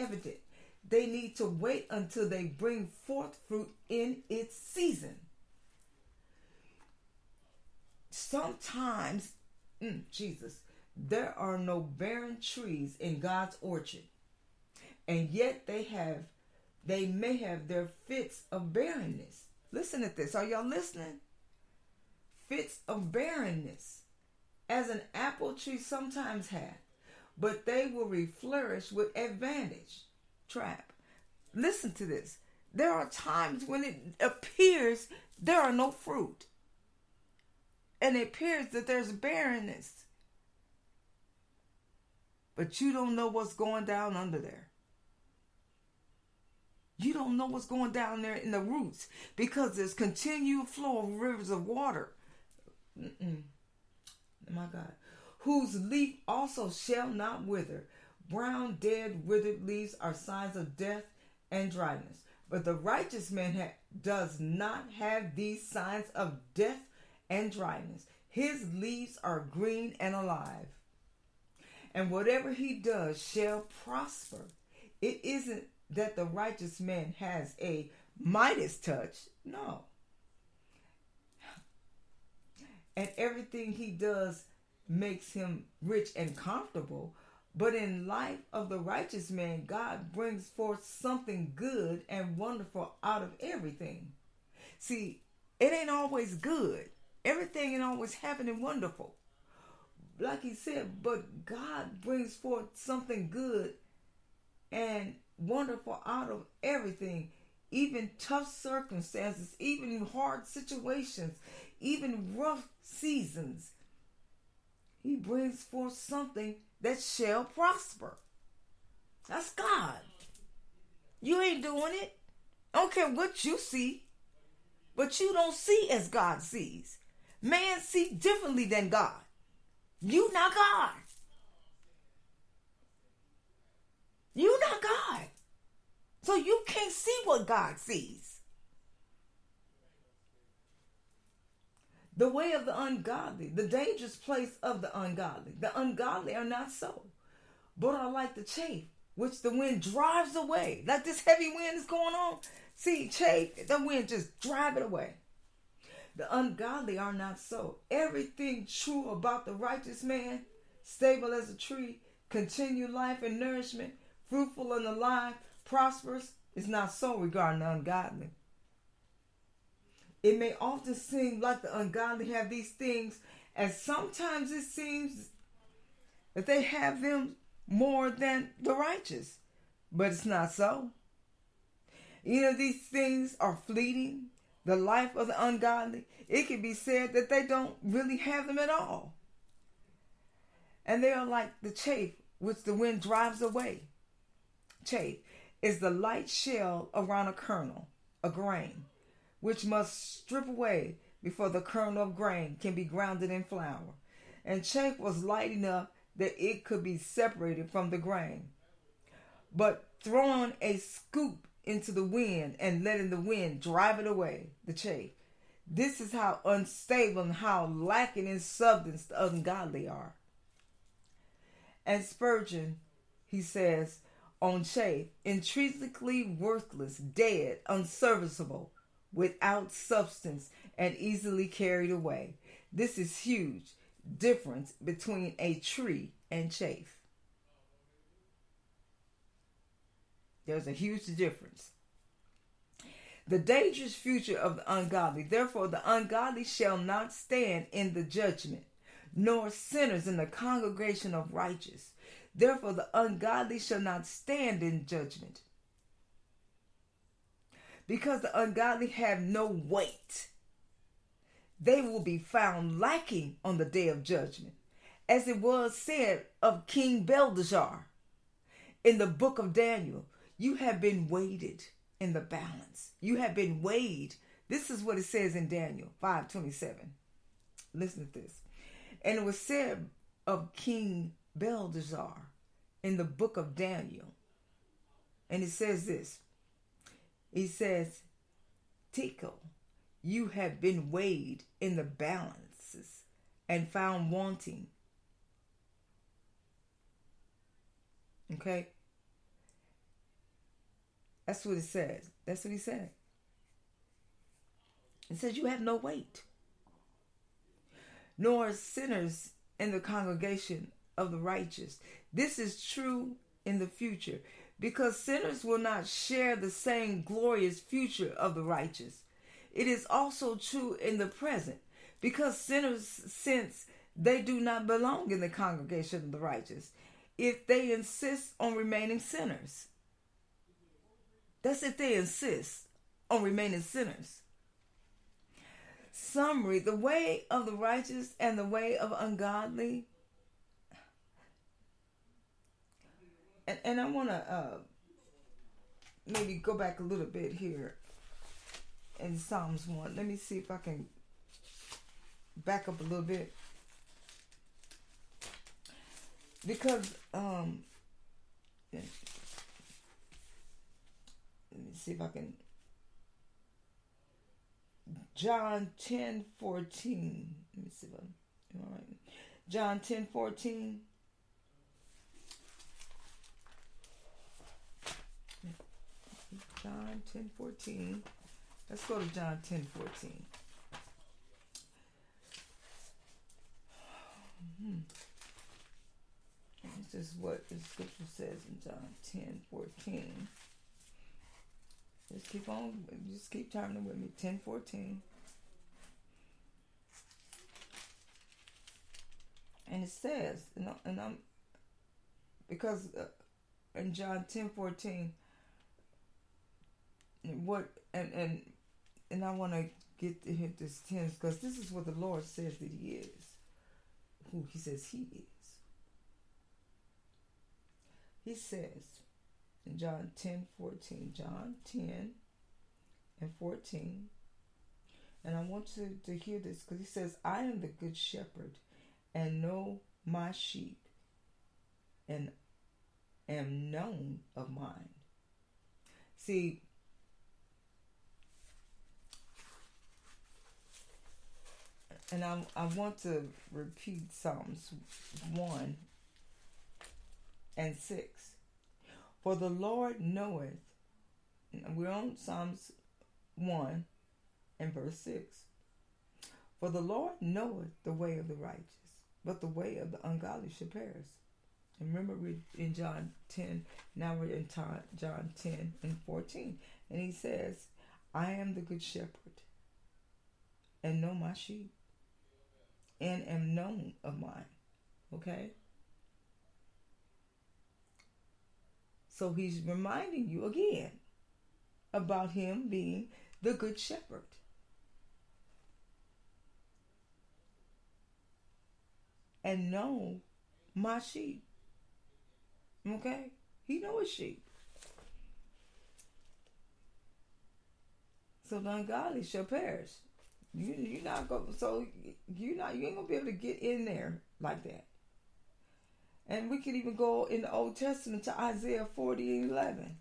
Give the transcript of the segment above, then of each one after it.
evident. They need to wait until they bring forth fruit in its season. Sometimes, Jesus, there are no barren trees in God's orchard, and yet they may have their fits of barrenness. Listen to this. Are y'all listening? Fits of barrenness, as an apple tree sometimes have, but they will reflourish with advantage. Trap. Listen to this. There are times when it appears there are no fruit, and it appears that there's barrenness, but you don't know what's going down under there. You don't know what's going down there in the roots, because there's continual flow of rivers of water. My God. Whose leaf also shall not wither. Brown, dead, withered leaves are signs of death and dryness. But the righteous man does not have these signs of death and dryness. His leaves are green and alive, and whatever he does shall prosper. It isn't that the righteous man has a Midas touch. No. And everything he does makes him rich and comfortable. But in life of the righteous man, God brings forth something good and wonderful out of everything. See, it ain't always good. Everything ain't always happening wonderful. Like he said, but God brings forth something good and wonderful out of everything. Even tough circumstances, even hard situations, even rough seasons. He brings forth something that shall prosper. That's God. You ain't doing it. I don't care what you see, but you don't see as God sees. Man see differently than God. You not God. You not God. So you can't see what God sees. The way of the ungodly, the dangerous place of the ungodly. The ungodly are not so, but are like the chaff, which the wind drives away. Like this heavy wind is going on. See, chaff, the wind just drive it away. The ungodly are not so. Everything true about the righteous man, stable as a tree, continued life and nourishment, fruitful and alive, prosperous, is not so regarding the ungodly. It may often seem like the ungodly have these things, and sometimes it seems that they have them more than the righteous. But it's not so. These things are fleeting. The life of the ungodly, it can be said that they don't really have them at all. And they are like the chaff which the wind drives away. Chaff is the light shell around a kernel, a grain, which must strip away before the kernel of grain can be grounded in flour. And chaff was light enough that it could be separated from the grain. But throwing a scoop into the wind and letting the wind drive it away, the chaff. This is how unstable and how lacking in substance the ungodly are. And Spurgeon, he says, on chaff, intrinsically worthless, dead, unserviceable, without substance, and easily carried away. This is huge difference between a tree and chaff. There's a huge difference. The dangerous future of the ungodly. Therefore, the ungodly shall not stand in the judgment, nor sinners in the congregation of righteous. Therefore, the ungodly shall not stand in judgment, because the ungodly have no weight. They will be found lacking on the day of judgment, as it was said of King Belshazzar in the book of Daniel. You have been weighted in the balance. You have been weighed. This is what it says in Daniel 5:27. Listen to this. And it was said of King Belshazzar in the book of Daniel. And it says this. It says, Tickle, you have been weighed in the balances and found wanting. Okay? That's what it says. That's what he said. It says you have no weight, nor sinners in the congregation of the righteous. This is true in the future, because sinners will not share the same glorious future of the righteous. It is also true in the present, because sinners, since they do not belong in the congregation of the righteous, if they insist on remaining sinners. That's if they insist on remaining sinners. Summary: the way of the righteous and the way of ungodly. And I want to maybe go back a little bit here in Psalms 1. Let me see if I can back up a little bit. Because, let me see if I can. John 10:14. Let me see if I'm all right. John 10:14. John 10:14. Let's go to John 10:14. This is what the scripture says in John 10:14. Just keep turning with me. 10:14. And it says, and I'm, because in John 10:14, what, and I want to get to hit this 10, because this is what the Lord says that he is. Who he says he is. He says in John 10:14, John 10:14, and I want you to hear this, because he says, I am the good shepherd and know my sheep and am known of mine. See, and I want to repeat Psalms 1 and 6. For the Lord knoweth, we're on Psalms 1 and verse 6. For the Lord knoweth the way of the righteous, but the way of the ungodly shall perish. And remember, we're in John 10, now we're in John 10:14. And he says, I am the good shepherd and know my sheep and am known of mine. Okay? So he's reminding you again about him being the good shepherd. And know my sheep. Okay? He knows his sheep. So the ungodly shall perish. You're not going, so you ain't gonna be able to get in there like that. And we could even go in the Old Testament to Isaiah 40:11.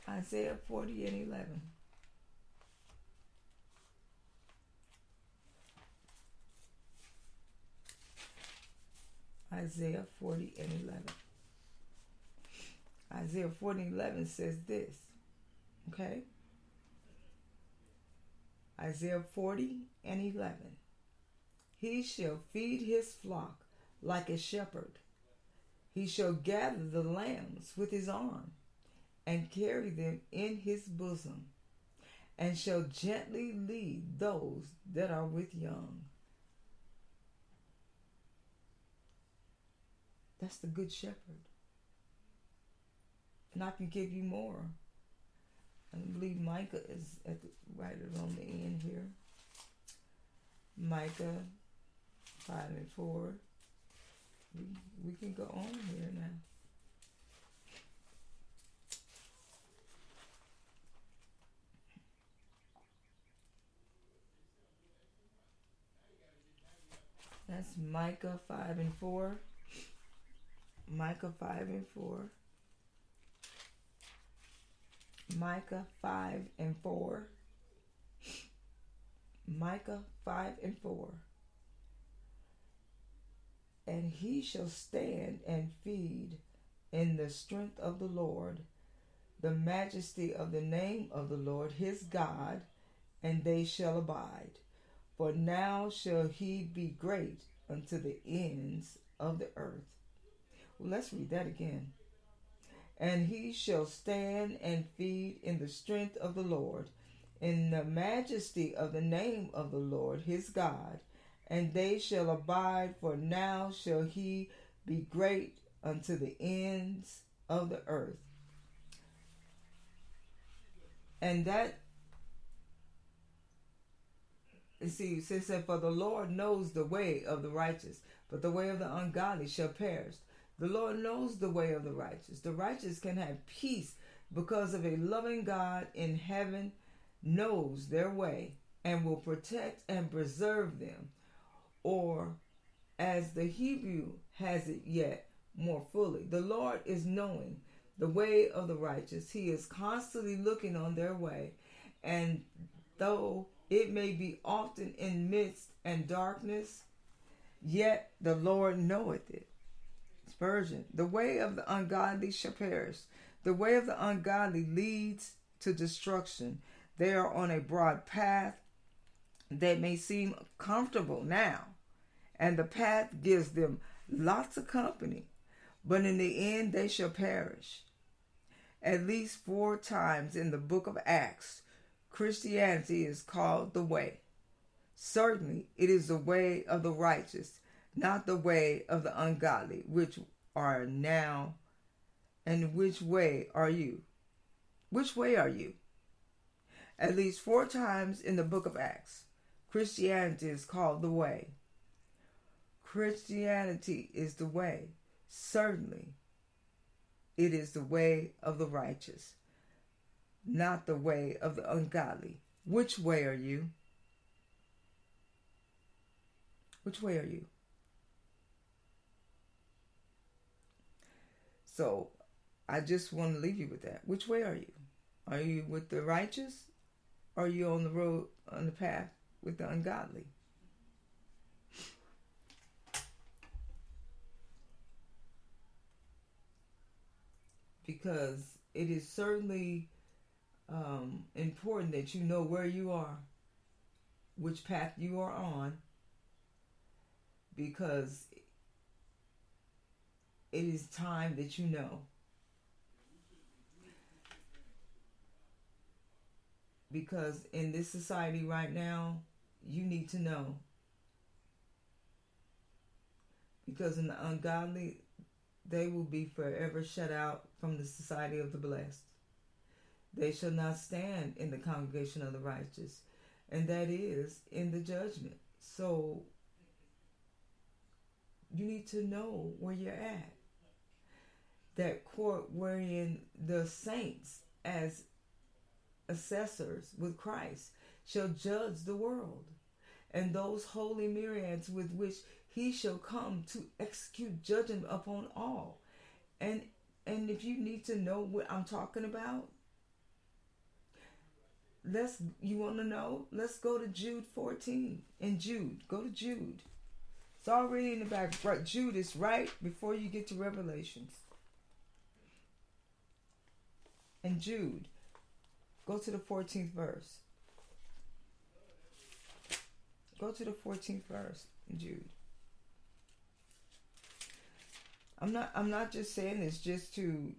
Isaiah 40:11. Isaiah 40:11. Isaiah 40:11 says this. Okay? Isaiah 40:11. He shall feed his flock like a shepherd. He shall gather the lambs with his arm and carry them in his bosom, and shall gently lead those that are with young. That's the good shepherd. And I can give you more. I believe Micah is right around the end here. Micah 5:4. We can go on here now. That's Micah 5:4. Micah 5:4. Micah 5:4. Micah 5:4. And he shall stand and feed in the strength of the Lord, the majesty of the name of the Lord his God, and they shall abide. For now shall he be great unto the ends of the earth. Well, let's read that again. And he shall stand and feed in the strength of the Lord, in the majesty of the name of the Lord his God, and they shall abide, for now shall he be great unto the ends of the earth. And that, you see, it says that, for the Lord knows the way of the righteous, but the way of the ungodly shall perish. The Lord knows the way of the righteous. The righteous can have peace because of a loving God in heaven knows their way and will protect and preserve them. Or, as the Hebrew has it yet more fully, the Lord is knowing the way of the righteous. He is constantly looking on their way, and though it may be often in mist and darkness, yet the Lord knoweth it. Spurgeon, the way of the ungodly shall perish. The way of the ungodly leads to destruction. They are on a broad path that may seem comfortable now, and the path gives them lots of company, but in the end they shall perish. At least 4 times in the book of Acts, Christianity is called the way. Certainly it is the way of the righteous, not the way of the ungodly, which are now. And which way are you? Which way are you? At least 4 times in the book of Acts, Christianity is called the way. Christianity is the way. Certainly it is the way of the righteous, not the way of the ungodly. Which way are you? Which way are you? So I just want to leave you with that. Which way are you? Are you with the righteous? Or are you on the road, on the path with the ungodly? Because it is certainly important that you know where you are, which path you are on, because it is time that you know. Because in this society right now, you need to know. Because in the ungodly, they will be forever shut out from the society of the blessed. They shall not stand in the congregation of the righteous, and that is in the judgment. So you need to know where you're at. That court wherein the saints, as assessors with Christ, shall judge the world, and those holy myriads with which he shall come to execute judgment upon all. And if you need to know what I'm talking about, you want to know? Let's go to Jude 14. In Jude, go to Jude. It's already in the back. Right, Jude is right before you get to Revelations. And Jude, go to the 14th verse. Go to the 14th verse in Jude. I'm not just saying this just to,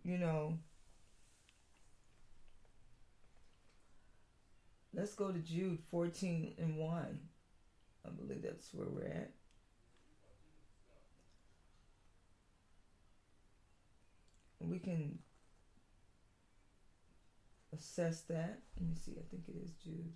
let's go to Jude 14 and 1. I believe that's where we're at. We can assess that. Let me see. I think it is Jude.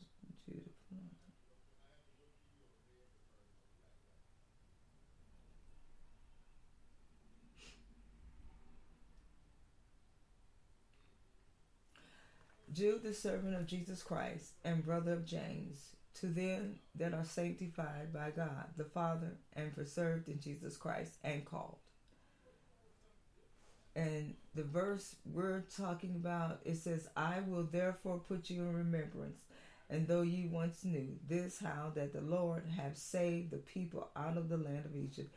Jude, the servant of Jesus Christ and brother of James, to them that are sanctified by God the Father and preserved in Jesus Christ and called. And the verse we're talking about, it says, I will therefore put you in remembrance, and though ye once knew this, how that the Lord have saved the people out of the land of Egypt,